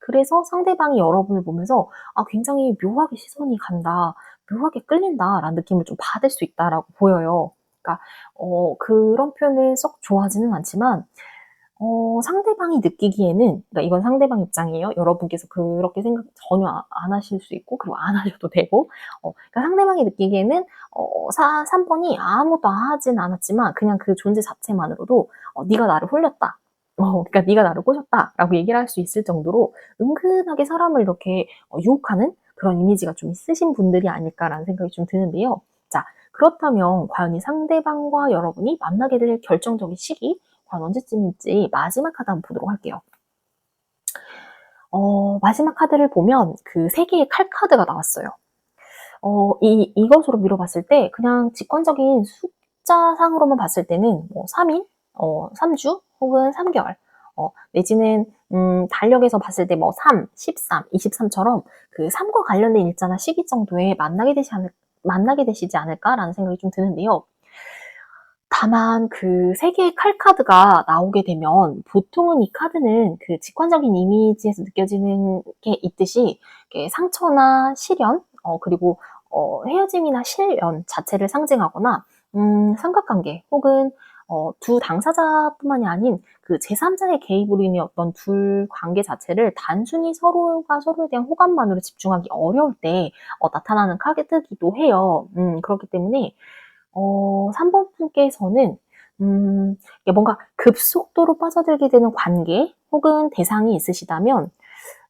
그래서 상대방이 여러분을 보면서 굉장히 묘하게 시선이 간다, 묘하게 끌린다라는 느낌을 좀 받을 수 있다라고 보여요. 그러니까 그런 표현을 썩 좋아하지는 않지만 상대방이 느끼기에는, 그러니까 이건 상대방 입장이에요. 여러분께서 그렇게 생각 전혀 안 하실 수 있고 그리고 안 하셔도 되고 그러니까 상대방이 느끼기에는 3번이 아무것도 하진 않았지만 그냥 그 존재 자체만으로도 "네가 나를 홀렸다." 그러니까 "네가 나를 꼬셨다."라고 얘기를 할 수 있을 정도로 은근하게 사람을 이렇게 유혹하는 그런 이미지가 좀 있으신 분들이 아닐까라는 생각이 좀 드는데요. 자, 그렇다면 과연 이 상대방과 여러분이 만나게 될 결정적인 시기, 과연 언제쯤일지 마지막 카드 한번 보도록 할게요. 마지막 카드를 보면 그 3개의 칼 카드가 나왔어요. 이것으로 미뤄봤을 때 그냥 직관적인 숫자상으로만 봤을 때는 뭐 3일, 3주 혹은 3개월, 내지는 달력에서 봤을 때 뭐 3, 13, 23처럼 그 3과 관련된 일자나 시기 정도에 만나게 되시지 않을까라는 생각이 좀 드는데요. 다만 그 3개의 칼 카드가 나오게 되면 보통은 이 카드는 그 직관적인 이미지에서 느껴지는 게 있듯이 상처나 시련, 그리고 헤어짐이나 실연 자체를 상징하거나 삼각관계 혹은 두 당사자뿐만이 아닌 그 제3자의 개입으로 인해 어떤 둘 관계 자체를 단순히 서로가 서로에 대한 호감만으로 집중하기 어려울 때 나타나는 카드이기도 해요. 그렇기 때문에 3번 분께서는 이게 뭔가 급속도로 빠져들게 되는 관계 혹은 대상이 있으시다면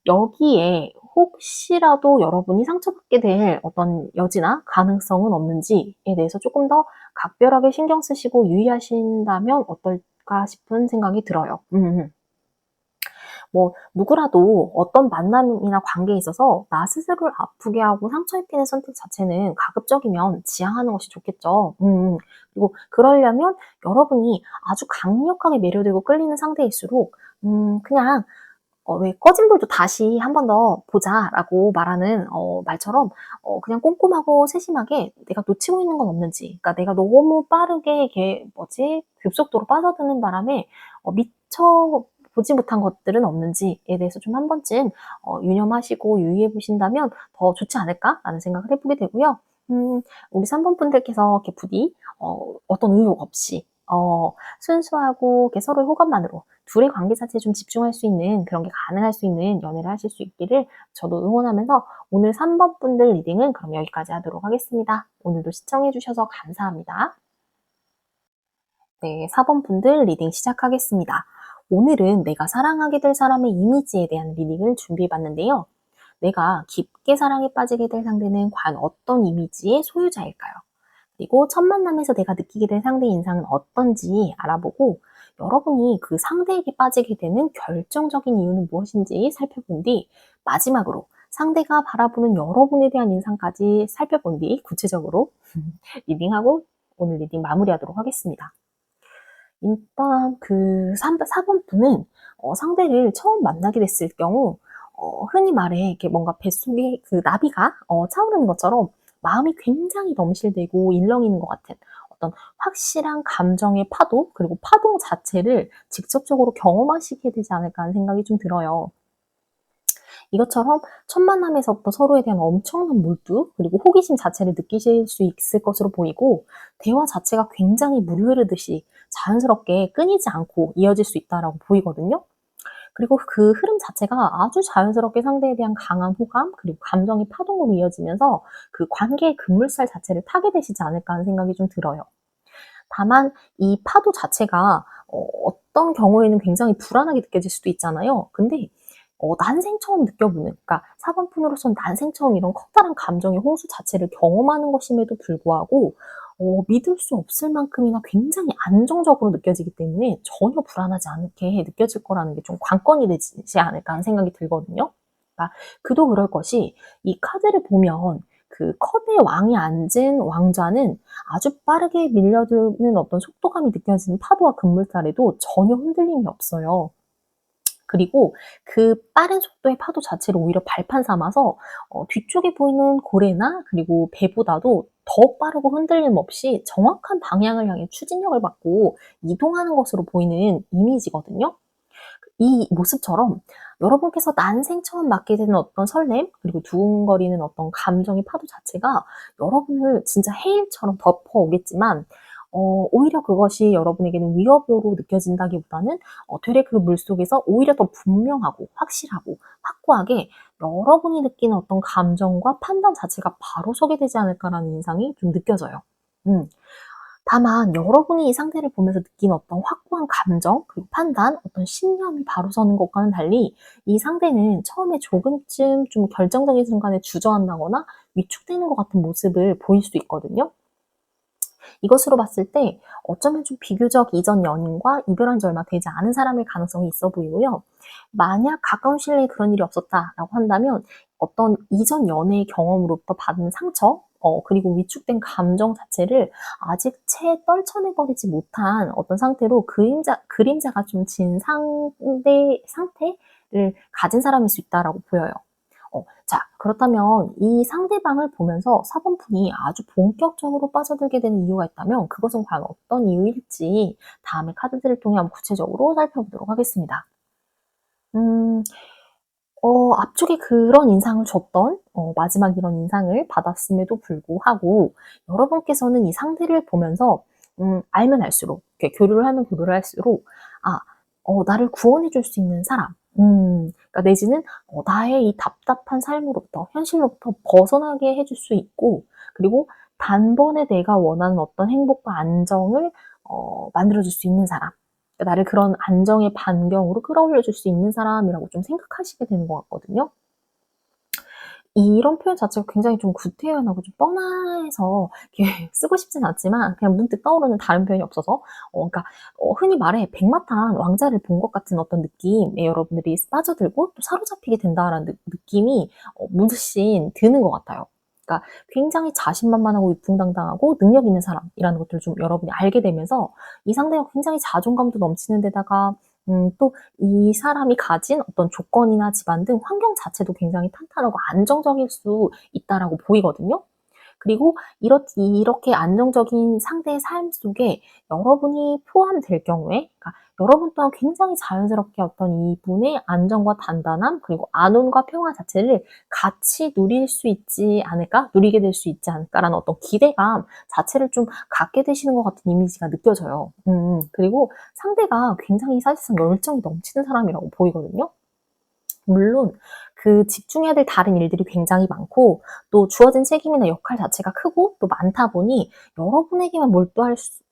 여기에 혹시라도 여러분이 상처받게 될 어떤 여지나 가능성은 없는지에 대해서 조금 더 각별하게 신경 쓰시고 유의하신다면 어떨까 싶은 생각이 들어요. 뭐 누구라도 어떤 만남이나 관계에 있어서 나 스스로를 아프게 하고 상처 입히는 선택 자체는 가급적이면 지양하는 것이 좋겠죠. 그리고 그러려면 여러분이 아주 강력하게 매료되고 끌리는 상대일수록 그냥 왜 꺼진 불도 다시 한 번 더 보자라고 말하는 말처럼 그냥 꼼꼼하고 세심하게 내가 놓치고 있는 건 없는지, 그러니까 내가 너무 빠르게 급속도로 빠져드는 바람에 미처 보지 못한 것들은 없는지에 대해서 좀 한 번쯤 유념하시고 유의해 보신다면 더 좋지 않을까라는 생각을 해보게 되고요. 우리 3번 분들께서 이렇게 부디 어떤 의욕 없이 순수하고 이렇게 서로의 호감만으로 둘의 관계 자체에 좀 집중할 수 있는, 그런 게 가능할 수 있는 연애를 하실 수 있기를 저도 응원하면서 오늘 3번 분들 리딩은 그럼 여기까지 하도록 하겠습니다. 오늘도 시청해 주셔서 감사합니다. 네, 4번 분들 리딩 시작하겠습니다. 오늘은 내가 사랑하게 될 사람의 이미지에 대한 리딩을 준비해 봤는데요. 내가 깊게 사랑에 빠지게 될 상대는 과연 어떤 이미지의 소유자일까요? 그리고 첫 만남에서 내가 느끼게 될 상대 인상은 어떤지 알아보고 여러분이 그 상대에게 빠지게 되는 결정적인 이유는 무엇인지 살펴본 뒤 마지막으로 상대가 바라보는 여러분에 대한 인상까지 살펴본 뒤 구체적으로 리딩하고 오늘 리딩 마무리하도록 하겠습니다. 일단 그 4번 분은 상대를 처음 만나게 됐을 경우 흔히 말해 이렇게 뭔가 뱃속에 그 나비가 차오르는 것처럼 마음이 굉장히 넘실대고 일렁이는 것 같은 어떤 확실한 감정의 파도, 그리고 파도 자체를 직접적으로 경험하시게 되지 않을까 하는 생각이 좀 들어요. 이것처럼 첫 만남에서부터 서로에 대한 엄청난 몰두 그리고 호기심 자체를 느끼실 수 있을 것으로 보이고 대화 자체가 굉장히 물 흐르듯이 자연스럽게 끊이지 않고 이어질 수 있다라고 보이거든요. 그리고 그 흐름 자체가 아주 자연스럽게 상대에 대한 강한 호감 그리고 감정의 파동으로 이어지면서 그 관계의 급물살 자체를 타게 되시지 않을까 하는 생각이 좀 들어요. 다만 이 파도 자체가 어떤 경우에는 굉장히 불안하게 느껴질 수도 있잖아요. 근데 난생 처음 느껴보는, 그러니까 사방풍으로선 난생 처음 이런 커다란 감정의 홍수 자체를 경험하는 것임에도 불구하고 믿을 수 없을 만큼이나 굉장히 안정적으로 느껴지기 때문에 전혀 불안하지 않게 느껴질 거라는 게 좀 관건이 되지 않을까 하는 생각이 들거든요. 그러니까 그도 그럴 것이 이 카드를 보면 그 컵의 왕이 앉은 왕좌는 아주 빠르게 밀려드는 어떤 속도감이 느껴지는 파도와 급물살에도 전혀 흔들림이 없어요. 그리고 그 빠른 속도의 파도 자체를 오히려 발판 삼아서 뒤쪽에 보이는 고래나 그리고 배보다도 더 빠르고 흔들림 없이 정확한 방향을 향해 추진력을 받고 이동하는 것으로 보이는 이미지거든요. 이 모습처럼 여러분께서 난생 처음 맡게 되는 어떤 설렘 그리고 두근거리는 어떤 감정의 파도 자체가 여러분을 진짜 해일처럼 덮어오겠지만 오히려 그것이 여러분에게는 위협으로 느껴진다기보다는 되레 그 물속에서 오히려 더 분명하고 확실하고 확고하게 여러분이 느끼는 어떤 감정과 판단 자체가 바로 서게 되지 않을까라는 인상이 좀 느껴져요. 다만 여러분이 이 상대를 보면서 느낀 어떤 확고한 감정 그리고 판단, 어떤 신념이 바로 서는 것과는 달리 이 상대는 처음에 조금쯤 좀 결정적인 순간에 주저한다거나 위축되는 것 같은 모습을 보일 수 있거든요. 이것으로 봤을 때 어쩌면 좀 비교적 이전 연인과 이별한 지 얼마 되지 않은 사람일 가능성이 있어 보이고요. 만약 가까운 시일에 그런 일이 없었다라고 한다면 어떤 이전 연애의 경험으로부터 받은 상처 그리고 위축된 감정 자체를 아직 채 떨쳐내버리지 못한 어떤 상태로 그림자가 좀 진 상태를 가진 사람일 수 있다라고 보여요. 자, 그렇다면 이 상대방을 보면서 사번풍이 아주 본격적으로 빠져들게 되는 이유가 있다면 그것은 과연 어떤 이유일지 다음에 카드들을 통해 한번 구체적으로 살펴보도록 하겠습니다. 음, 앞쪽에 그런 인상을 줬던 마지막 이런 인상을 받았음에도 불구하고 여러분께서는 이 상대를 보면서 알면 알수록 이렇게 교류를 하면 교류를 할수록 나를 구원해 줄 수 있는 사람 그러니까 내지는 나의 이 답답한 삶으로부터 현실로부터 벗어나게 해줄 수 있고 그리고 단번에 내가 원하는 어떤 행복과 안정을 만들어 줄 수 있는 사람 나를 그런 안정의 반경으로 끌어올려 줄 수 있는 사람이라고 좀 생각하시게 되는 것 같거든요. 이런 표현 자체가 굉장히 좀 구태연하고 좀 뻔해서 이렇게 쓰고 싶진 않지만 그냥 문득 떠오르는 다른 표현이 없어서 그러니까 흔히 말해 백마탄 왕자를 본 것 같은 어떤 느낌에 여러분들이 빠져들고 또 사로잡히게 된다라는 느낌이 문신 드는 것 같아요. 그러니까 굉장히 자신만만하고 위풍당당하고 능력 있는 사람이라는 것들을 좀 여러분이 알게 되면서 이 상대가 굉장히 자존감도 넘치는 데다가 또 이 사람이 가진 어떤 조건이나 집안 등 환경 자체도 굉장히 탄탄하고 안정적일 수 있다라고 보이거든요. 그리고 이렇게 안정적인 상대의 삶 속에 여러분이 포함될 경우에 그러니까 여러분 또한 굉장히 자연스럽게 어떤 이분의 안정과 단단함 그리고 안온과 평화 자체를 같이 누릴 수 있지 않을까? 누리게 될 수 있지 않을까라는 어떤 기대감 자체를 좀 갖게 되시는 것 같은 이미지가 느껴져요. 그리고 상대가 굉장히 사실상 열정이 넘치는 사람이라고 보이거든요. 물론 그 집중해야 될 다른 일들이 굉장히 많고 또 주어진 책임이나 역할 자체가 크고 또 많다 보니 여러분에게만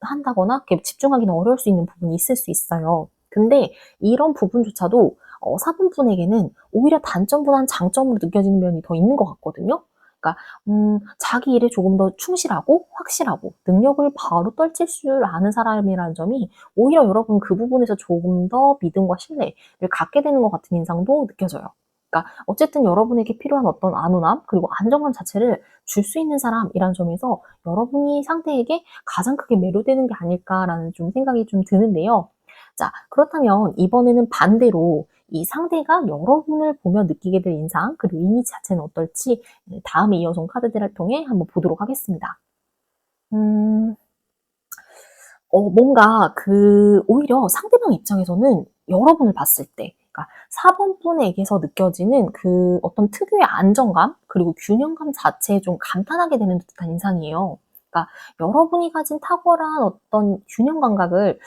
한다거나 집중하기는 어려울 수 있는 부분이 있을 수 있어요. 근데 이런 부분조차도 사분분에게는 오히려 단점보다는 장점으로 느껴지는 면이 더 있는 것 같거든요. 그러니까 자기 일에 조금 더 충실하고 확실하고 능력을 바로 떨칠 줄 아는 사람이라는 점이 오히려 여러분 그 부분에서 조금 더 믿음과 신뢰를 갖게 되는 것 같은 인상도 느껴져요. 그러니까 어쨌든 여러분에게 필요한 어떤 안온함 그리고 안정감 자체를 줄 수 있는 사람이라는 점에서 여러분이 상대에게 가장 크게 매료되는 게 아닐까라는 좀 생각이 좀 드는데요. 자, 그렇다면 이번에는 반대로 이 상대가 여러분을 보며 느끼게 될 인상 그리고 이미지 자체는 어떨지 다음에 이어서 온 카드들을 통해 한번 보도록 하겠습니다. 음, 뭔가 오히려 상대방 입장에서는 여러분을 봤을 때, 그러니까 4번 분에게서 느껴지는 그 어떤 특유의 안정감 그리고 균형감 자체에 좀 감탄하게 되는 듯한 인상이에요. 그러니까 여러분이 가진 탁월한 어떤 균형 감각을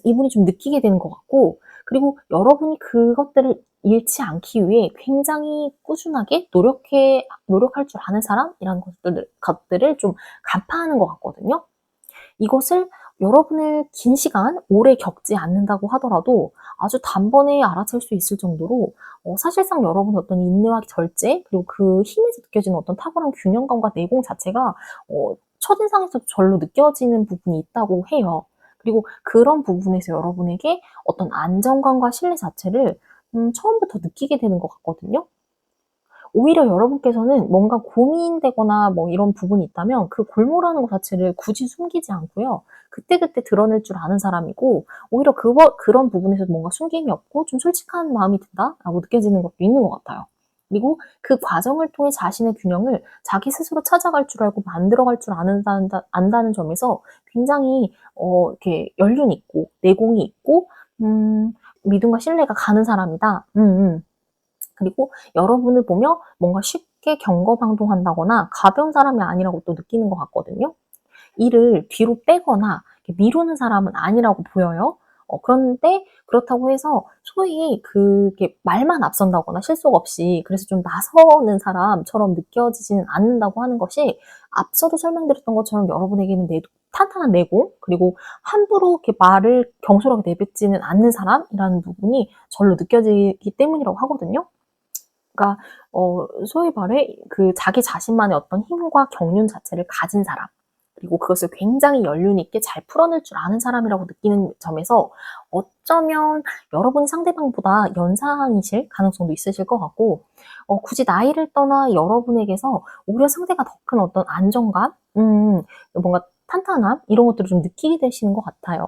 이분이 좀 느끼게 되는 것 같고, 그리고 여러분이 그것들을 잃지 않기 위해 굉장히 꾸준하게 노력할 줄 아는 사람이라는 것들을 좀 간파하는 것 같거든요. 이것을 여러분을 긴 시간 오래 겪지 않는다고 하더라도 아주 단번에 알아챌 수 있을 정도로 사실상 여러분의 어떤 인내와 절제 그리고 그 힘에서 느껴지는 어떤 탁월한 균형감과 내공 자체가 첫인상에서 절로 느껴지는 부분이 있다고 해요. 그리고 그런 부분에서 여러분에게 어떤 안정감과 신뢰 자체를 처음부터 느끼게 되는 것 같거든요. 오히려 여러분께서는 뭔가 고민되거나 뭐 이런 부분이 있다면 그 골몰하는 것 자체를 굳이 숨기지 않고요. 그때그때 드러낼 줄 아는 사람이고, 오히려 그런 부분에서 뭔가 숨김이 없고 좀 솔직한 마음이 든다라고 느껴지는 것도 있는 것 같아요. 그리고 그 과정을 통해 자신의 균형을 자기 스스로 찾아갈 줄 알고 만들어갈 줄 안다는 점에서 굉장히 이렇게 연륜이 있고 내공이 있고 믿음과 신뢰가 가는 사람이다. 그리고 여러분을 보며 뭔가 쉽게 경거방동한다거나 가벼운 사람이 아니라고 또 느끼는 것 같거든요. 일을 뒤로 빼거나 미루는 사람은 아니라고 보여요. 그런데 그렇다고 해서 소위 그게 말만 앞선다거나 실속 없이 그래서 좀 나서는 사람처럼 느껴지지는 않는다고 하는 것이, 앞서도 설명드렸던 것처럼 여러분에게는 탄탄한 내공 그리고 함부로 이렇게 말을 경솔하게 내뱉지는 않는 사람이라는 부분이 절로 느껴지기 때문이라고 하거든요. 그러니까 소위 말해 그 자기 자신만의 어떤 힘과 경륜 자체를 가진 사람, 그리고 그것을 굉장히 연륜 있게 잘 풀어낼 줄 아는 사람이라고 느끼는 점에서 어쩌면 여러분이 상대방보다 연상이실 가능성도 있으실 것 같고, 굳이 나이를 떠나 여러분에게서 오히려 상대가 더 큰 어떤 안정감, 뭔가 탄탄함 이런 것들을 좀 느끼게 되시는 것 같아요.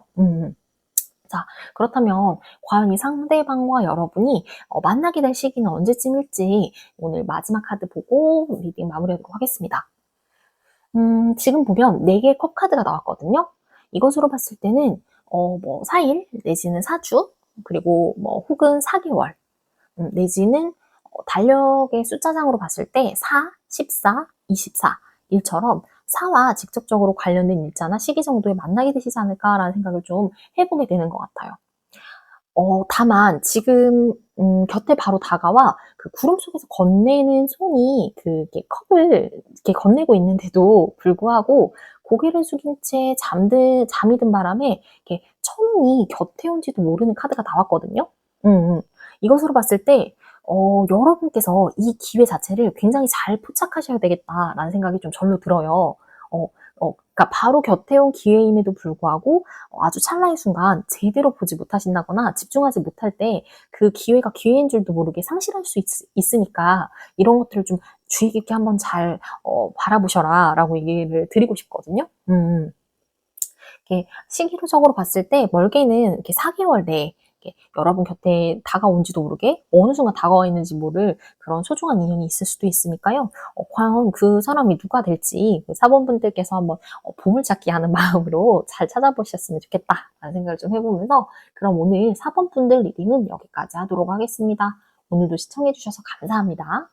자, 그렇다면 과연 이 상대방과 여러분이 만나게 될 시기는 언제쯤일지 오늘 마지막 카드 보고 리딩 마무리하도록 하겠습니다. 지금 보면 4개의 컵 카드가 나왔거든요. 이것으로 봤을 때는 뭐 4일 내지는 4주 그리고 뭐 혹은 4개월 내지는 달력의 숫자상으로 봤을 때 4, 14, 24 일처럼 4와 직접적으로 관련된 일자나 시기 정도에 만나게 되시지 않을까라는 생각을 좀 해보게 되는 것 같아요. 다만 지금 곁에 바로 다가와 그 구름 속에서 건네는 손이 이렇게 컵을 이렇게 건네고 있는데도 불구하고 고개를 숙인 채 잠이 든 바람에 이렇게 천운이 곁에 온지도 모르는 카드가 나왔거든요. 이것으로 봤을 때 여러분께서 이 기회 자체를 굉장히 잘 포착하셔야 되겠다라는 생각이 좀 절로 들어요. 그러니까 바로 곁에 온 기회임에도 불구하고 아주 찰나의 순간 제대로 보지 못하신다거나 집중하지 못할 때 그 기회가 기회인 줄도 모르게 상실할 수 있으니까 이런 것들을 좀 주의 깊게 한번 잘 바라보셔라 라고 얘기를 드리고 싶거든요. 이렇게 시기로적으로 봤을 때 멀게는 이렇게 4개월 내에 여러분 곁에 다가온지도 모르게 어느 순간 다가와 있는지 모를 그런 소중한 인연이 있을 수도 있으니까요. 과연 그 사람이 누가 될지 그 사본분들께서 한번 보물찾기 하는 마음으로 잘 찾아보셨으면 좋겠다라는 생각을 좀 해보면서, 그럼 오늘 사본분들 리딩은 여기까지 하도록 하겠습니다. 오늘도 시청해주셔서 감사합니다.